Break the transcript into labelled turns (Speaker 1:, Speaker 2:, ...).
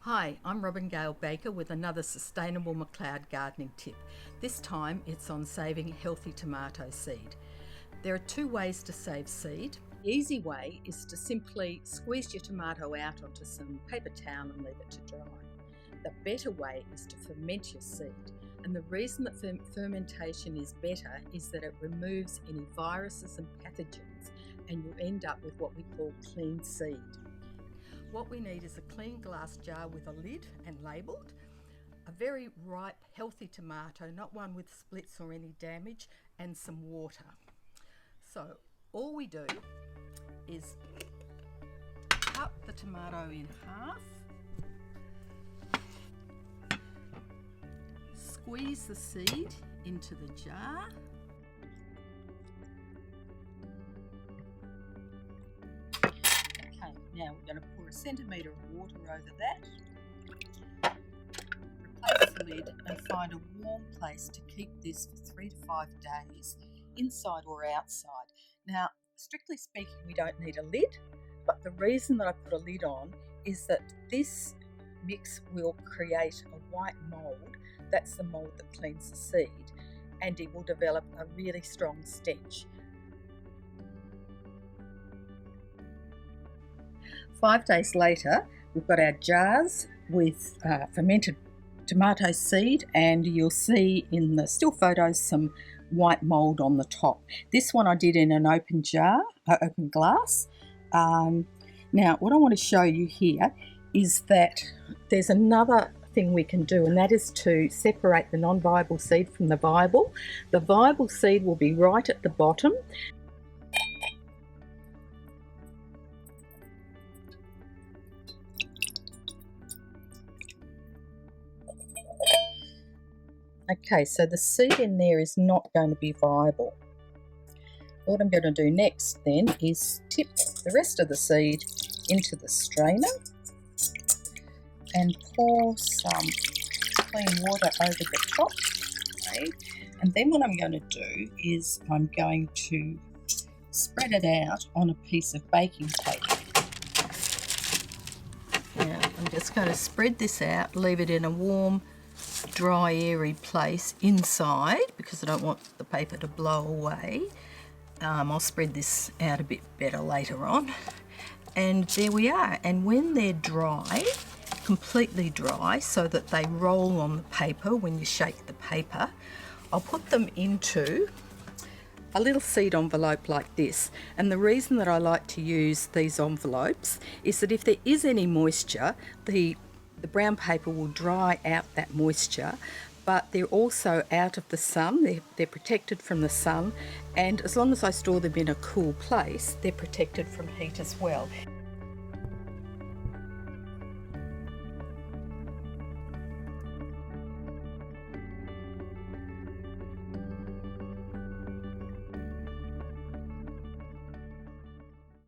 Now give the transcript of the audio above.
Speaker 1: Hi, I'm Robin Gale Baker with another Sustainable McLeod gardening tip. This time it's on saving healthy tomato seed. There are two ways to save seed. The easy way is to simply squeeze your tomato out onto some paper towel and leave it to dry. The better way is to ferment your seed. And the reason that fermentation is better is that it removes any viruses and pathogens, and you end up with what we call clean seed. What we need is a clean glass jar with a lid and labelled, a very ripe, healthy tomato, not one with splits or any damage, and some water. So all we do is cut the tomato in half, squeeze the seed into the jar, now we're going to pour a centimetre of water over that, replace the lid and find a warm place to keep this for 3 to 5 days, inside or outside. Now, strictly speaking, we don't need a lid, but the reason that I put a lid on is that this mix will create a white mould. That's the mould that cleans the seed, and it will develop a really strong stench. 5 days later, we've got our jars with fermented tomato seed, and you'll see in the still photos some white mould on the top. This one I did in an open jar, open glass. Now, what I want to show you here is that there's another thing we can do, and that is to separate the non-viable seed from the viable. The viable seed will be right at the bottom. Okay, so the seed in there is not going to be viable. What I'm going to do next then is tip the rest of the seed into the strainer and pour some clean water over the top. Okay. And then what I'm going to do is I'm going to spread it out on a piece of baking paper. Now I'm just going to spread this out, leave it in a warm, dry, airy place inside because I don't want the paper to blow away. I'll spread this out a bit better later on. And there we are. And when they're dry, completely dry, so that they roll on the paper when you shake the paper, I'll put them into a little seed envelope like this. And the reason that I like to use these envelopes is that if there is any moisture, the brown paper will dry out that moisture, but they're also out of the sun. They're protected from the sun, and as long as I store them in a cool place, they're protected from heat as well.